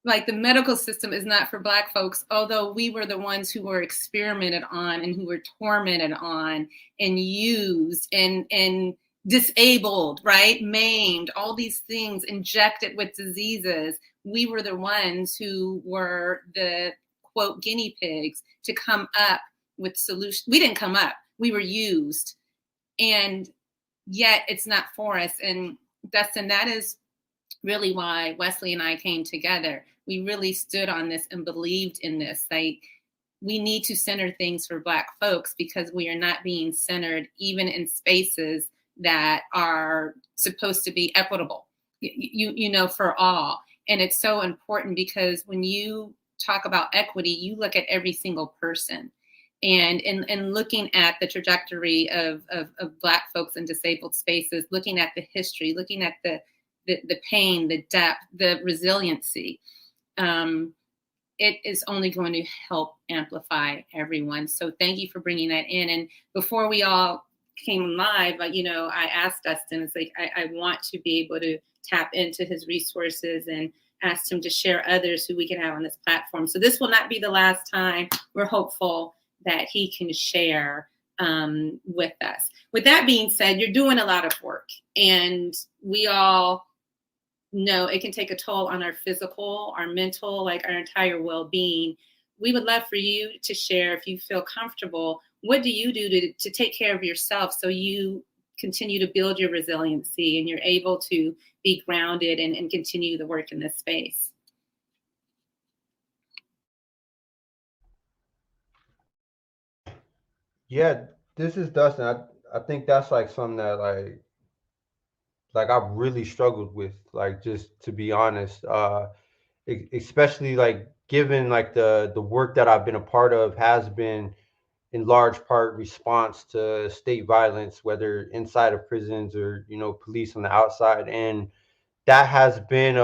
like the medical system is not for Black folks, although we were the ones who were experimented on and who were tormented on and used and disabled, right? Maimed, all these things, injected with diseases. We were the ones who were the quote guinea pigs to come up with solutions. We didn't come up, we were used. And yet it's not for us. And Dustin, that is really why Wesley and I came together. We really stood on this and believed in this. Like, we need to center things for Black folks because we are not being centered even in spaces that are supposed to be equitable, you know, for all. And it's so important because when you talk about equity, you look at every single person. And in looking at the trajectory of Black folks in disabled spaces, looking at the history, looking at the pain, the depth, the resiliency, it is only going to help amplify everyone. So thank you for bringing that in. And before we all came live, you know, I asked Dustin, it's like, I want to be able to tap into his resources and asked him to share others who we can have on this platform. So this will not be the last time. We're hopeful that he can share with us. With that being said, you're doing a lot of work, and we all know it can take a toll on our physical, our mental, like our entire well-being. We would love for you to share, if you feel comfortable, what do you do to take care of yourself so you continue to build your resiliency and you're able to be grounded and continue the work in this space? Yeah, this is Dustin. I think that's like something that like I've really struggled with, like, just to be honest. Especially like given like the work that I've been a part of has been in large part response to state violence, whether inside of prisons or, you know, police on the outside. And that has been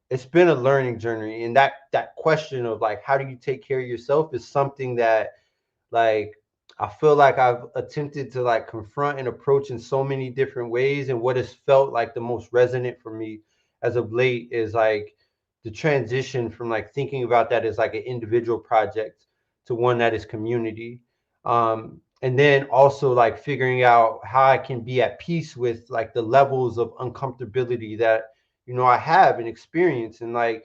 it's been a learning journey. And that question of like, how do you take care of yourself is something that, like, I feel like I've attempted to like confront and approach in so many different ways. And what has felt like the most resonant for me as of late is like the transition from like thinking about that as like an individual project to one that is community. And then also like figuring out how I can be at peace with like the levels of uncomfortability that, you know, I have and experience. And like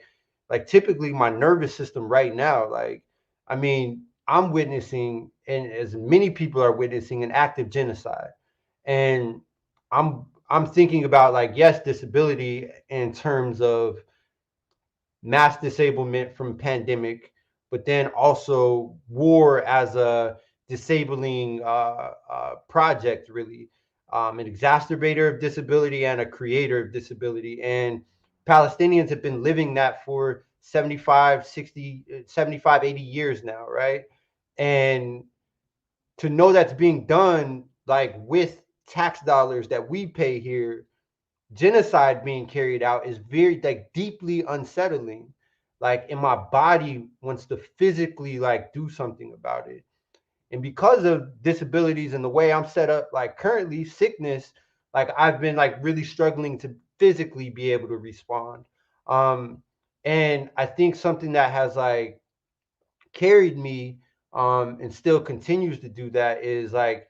typically my nervous system right now, like, I mean, I'm witnessing, and as many people are witnessing, an active genocide. And I'm thinking about, like, yes, disability in terms of mass disablement from pandemic, but then also war as a disabling project, really, an exacerbator of disability and a creator of disability. And Palestinians have been living that for 75, 60, 75, 80 years now, right? And to know that's being done, like, with tax dollars that we pay here, genocide being carried out, is very, like, deeply unsettling. Like, and my body wants to physically like do something about it. And because of disabilities and the way I'm set up, like currently sickness, like I've been like really struggling to physically be able to respond. um and I think something that has like carried me, and still continues to do that, is like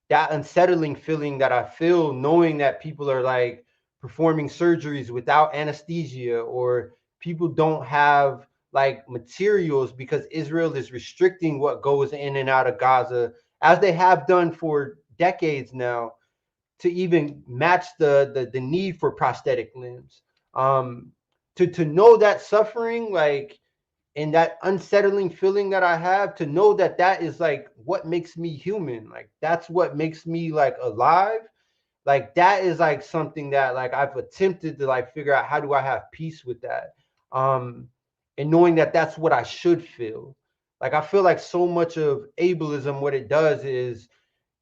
that unsettling feeling that I feel knowing that people are like performing surgeries without anesthesia, or people don't have like materials because Israel is restricting what goes in and out of Gaza, as they have done for decades now, to even match the need for prosthetic limbs. um to know that suffering, like, and that unsettling feeling that I have, to know that that is like what makes me human, like that's what makes me like alive, like that is like something that like I've attempted to like figure out, how do I have peace with that. And knowing that that's what I should feel. Like, I feel like so much of ableism, what it does is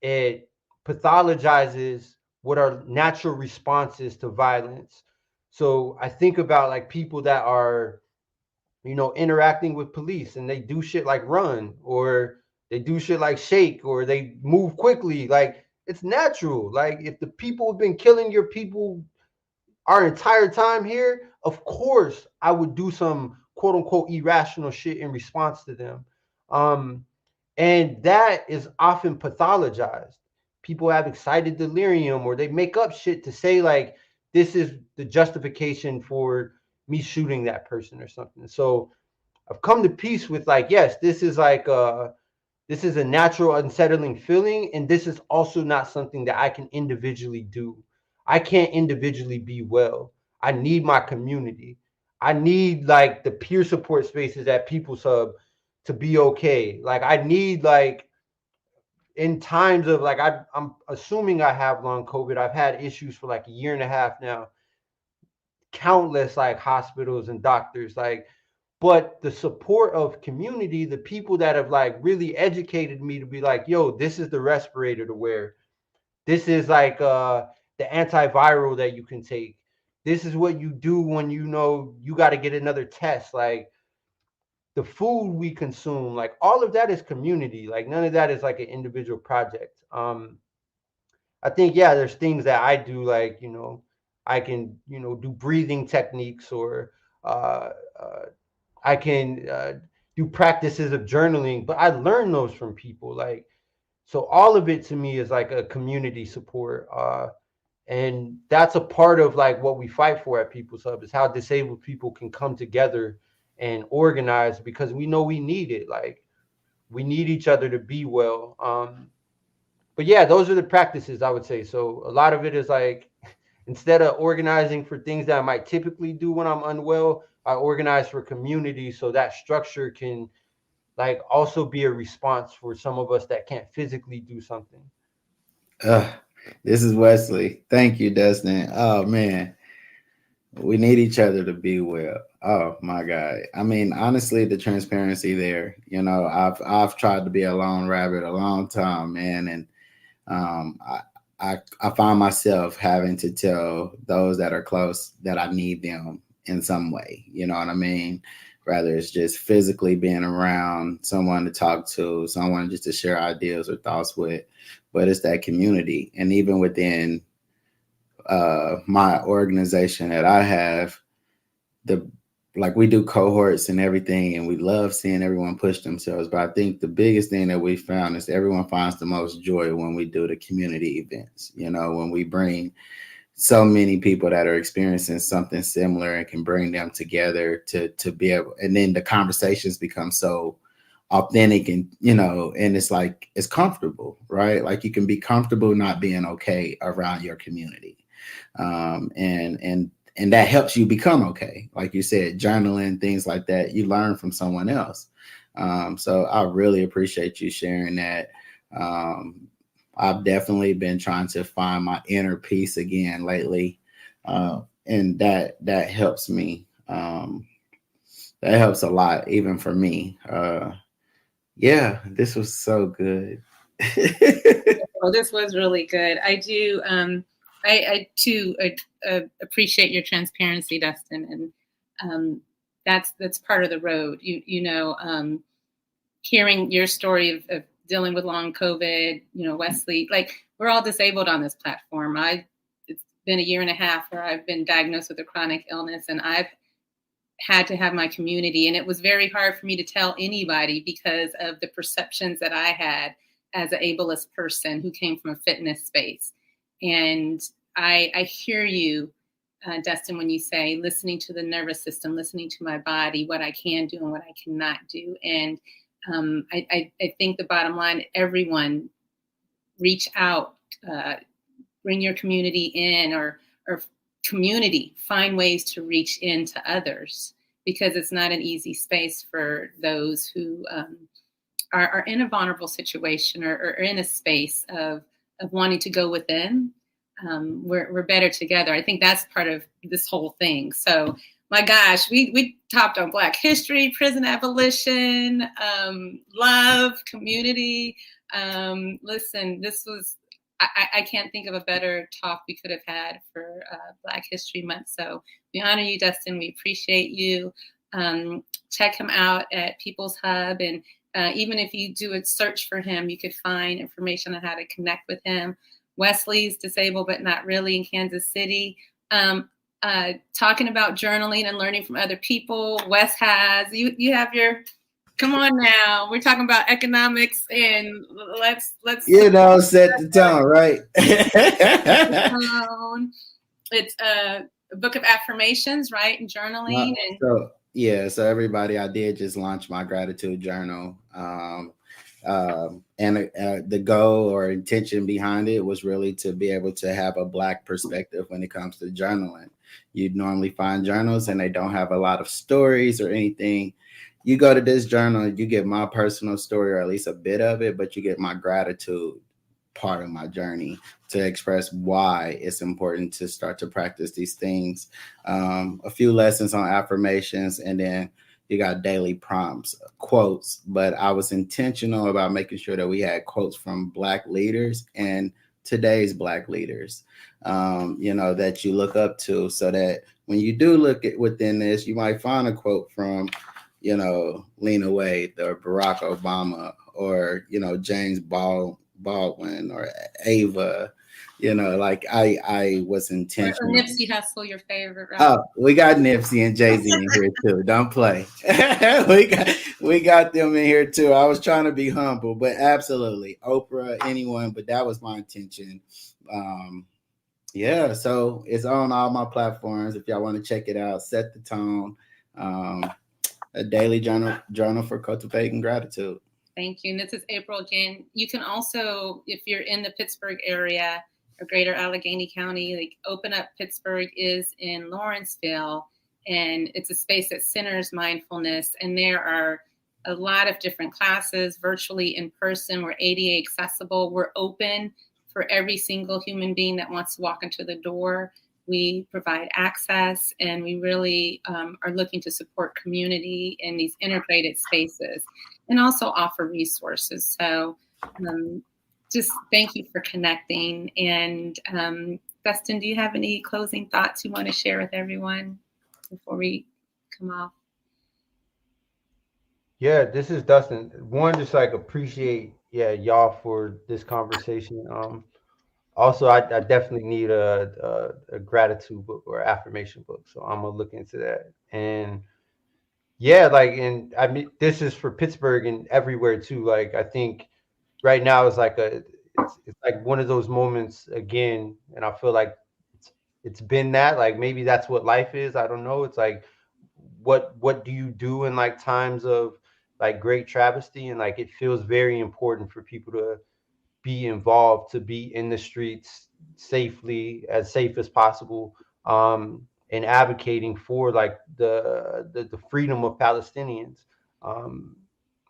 it pathologizes what are natural responses to violence. So I think about like people that are, you know, interacting with police, and they do shit like run, or they do shit like shake, or they move quickly. Like, it's natural. Like, if the people have been killing your people our entire time here, of course I would do some quote unquote irrational shit in response to them. And that is often pathologized. People have excited delirium, or they make up shit to say like this is the justification for me shooting that person or something. So I've come to peace with like, yes, this is a natural unsettling feeling, and this is also not something that I can individually do. I can't individually be well. I need my community. I need like the peer support spaces at People's Hub to be okay. Like I need like in times of like I'm assuming I have long COVID. I've had issues for like a year and a half now. Countless like hospitals and doctors like, but the support of community, the people that have like really educated me to be like, yo, this is the respirator to wear. This is like the antiviral that you can take. This is what you do when you know you got to get another test. Like the food we consume, like all of that is community. Like none of that is like an individual project. I think, yeah, there's things that I do, like, I can, do breathing techniques, or uh, uh, I can do practices of journaling, but I learn those from people. Like, so all of it to me is like a community support. And that's a part of like what we fight for at People's Hub, is how disabled people can come together and organize, because we know we need it. Like we need each other to be well. But yeah, those are the practices I would say. So a lot of it is like, instead of organizing for things that I might typically do when I'm unwell, I organize for community, so that structure can like also be a response for some of us that can't physically do something. Uh, this is Wesley. Thank you, Dustin. Oh man, we need each other to be well. Oh my God. I mean, honestly, the transparency there. I've tried to be a lone rabbit a long time, man, and um, I, I find myself having to tell those that are close that I need them in some way. You know what I mean? Rather it's just physically being around someone to talk to, someone just to share ideas or thoughts with, but it's that community. And even within my organization that I have, the like we do cohorts and everything, and we love seeing everyone push themselves. But I think the biggest thing that we found is everyone finds the most joy when we do the community events. When we bring so many people that are experiencing something similar and can bring them together to be able, and then the conversations become so authentic, and it's like it's comfortable, right? Like you can be comfortable not being okay around your community. And that helps you become okay. Like you said, journaling, things like that, you learn from someone else. So I really appreciate you sharing that. I've definitely been trying to find my inner peace again lately. And that helps me. That helps a lot, even for me. Yeah, this was so good. Well, this was really good. I do. I too appreciate your transparency, Dustin, and that's part of the road. Hearing your story of dealing with long COVID. Wesley, like we're all disabled on this platform. It's been a year and a half where I've been diagnosed with a chronic illness, and I've had to have my community, and it was very hard for me to tell anybody because of the perceptions that I had as an ableist person who came from a fitness space. And I hear you, Dustin, when you say listening to the nervous system, listening to my body, what I can do and what I cannot do. And I think the bottom line, everyone reach out, bring your community in, or community, find ways to reach into others, because it's not an easy space for those who are in a vulnerable situation, or in a space of wanting to go within. We're better together. I think that's part of this whole thing. So my gosh, we topped on Black history, prison abolition, love, community. Listen, this was, I can't think of a better talk we could have had for Black History Month. So we honor you, Dustin. We appreciate you. Check him out at People's Hub. And even if you do a search for him, you could find information on how to connect with him. Wesley's disabled, but not really, in Kansas City. talking about journaling and learning from other people. Wes has, you have your, come on now. We're talking about economics, and let's set the tone, right? It's a book of affirmations, right? And journaling. So everybody, I did just launch my gratitude journal. And the goal or intention behind it was really to be able to have a Black perspective when it comes to journaling. You'd normally find journals and they don't have a lot of stories or anything. You go to this journal, you get my personal story, or at least a bit of it, but you get my gratitude part of my journey to express why it's important to start to practice these things. A few lessons on affirmations, and then you got daily prompts, quotes, but I was intentional about making sure that we had quotes from Black leaders and today's Black leaders, that you look up to, so that when you do look at within this, you might find a quote from, Lena Waithe or Barack Obama or, James Baldwin or Ava. I was intentional. Or Nipsey Hussle, your favorite, right? Oh, we got Nipsey and Jay-Z in here too. Don't play. we got them in here too. I was trying to be humble, but absolutely Oprah, anyone, but that was my intention. So it's on all my platforms. If y'all want to check it out, Set the Tone, a daily journal for cultivating gratitude. Thank you. And this is April again. You can also, if you're in the Pittsburgh area or greater Allegheny County, Open Up Pittsburgh is in Lawrenceville, and it's a space that centers mindfulness. And there are a lot of different classes, virtually, in person. We're ADA accessible. We're open for every single human being that wants to walk into the door. We provide access, and we really are looking to support community in these integrated spaces, and also offer resources. So just thank you for connecting. And Dustin, do you have any closing thoughts you want to share with everyone before we come off? Yeah, this is Dustin. One, just appreciate y'all for this conversation. Also, I definitely need a gratitude book or affirmation book, so I'm gonna look into that. And and I mean, this is for Pittsburgh and everywhere too. I think right now is it's like one of those moments again, and I feel like it's been that, maybe that's what life is. I don't know. It's what do you do in times of great travesty, and it feels very important for people to be involved, to be in the streets safely, as safe as possible, and advocating for the freedom of Palestinians.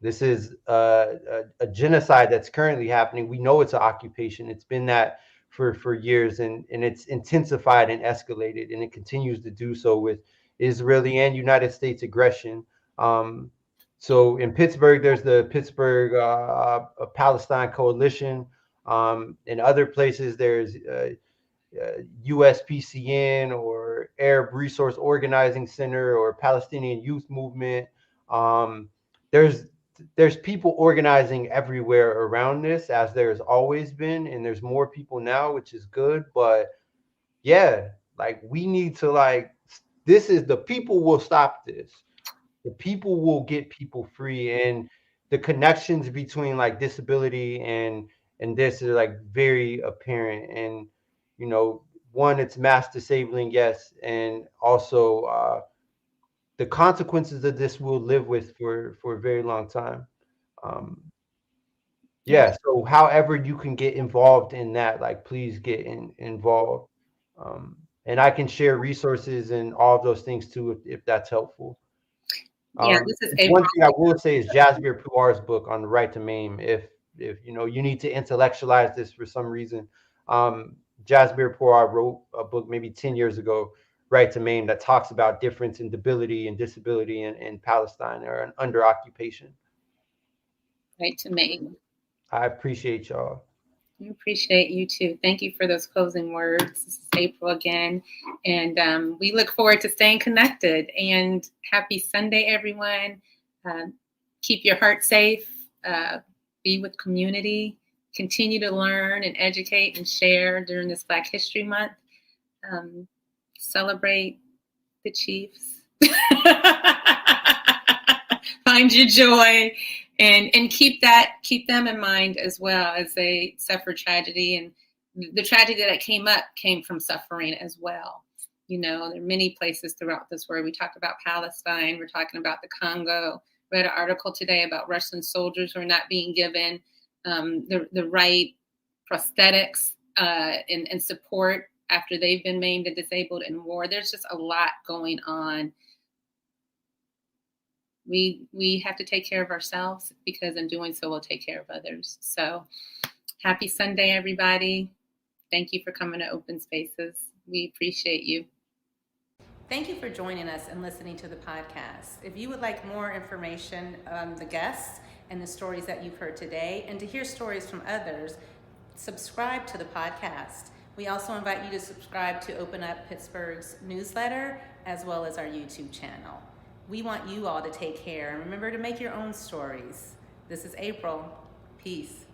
This is a genocide that's currently happening. We know it's an occupation. It's been that for years, and it's intensified and escalated, and it continues to do so with Israeli and United States aggression. So in Pittsburgh, there's the Pittsburgh Palestine Coalition. In other places, there's USPCN or Arab Resource Organizing Center or Palestinian Youth Movement. There's people organizing everywhere around this, as there's always been, and there's more people now, which is good. But we need to this is the people will stop this. The people will get people free, and the connections between disability and this are very apparent. And one, it's mass disabling, yes, and also the consequences of this we'll live with for a very long time. So however you can get involved in that, please get involved, and I can share resources and all of those things too if that's helpful. This is one thing I will say is Jasbir Puar's book on the right to maim. If you need to intellectualize this for some reason, Jasbir Puar wrote a book maybe 10 years ago, Right to Maim, that talks about difference in debility and disability in Palestine or under occupation. Right to Maim. I appreciate y'all. We appreciate you too. Thank you for those closing words. This is April again. And we look forward to staying connected. And happy Sunday, everyone. Keep your heart safe. Be with community. Continue to learn and educate and share during this Black History Month. celebrate the Chiefs. Find your joy, and keep them in mind as well as they suffer tragedy, and the tragedy that came from suffering as well. There are many places throughout this world. We talk about Palestine. We're talking about the Congo. Read an article today about Russian soldiers who are not being given the right prosthetics and support after they've been maimed and disabled in war. There's just a lot going on. We have to take care of ourselves, because in doing so, we'll take care of others. So happy Sunday, everybody. Thank you for coming to Open Spaces. We appreciate you. Thank you for joining us and listening to the podcast. If you would like more information on the guests and the stories that you've heard today, and to hear stories from others, subscribe to the podcast. We also invite you to subscribe to Open Up Pittsburgh's newsletter, as well as our YouTube channel. We want you all to take care, and remember to make your own stories. This is April. Peace.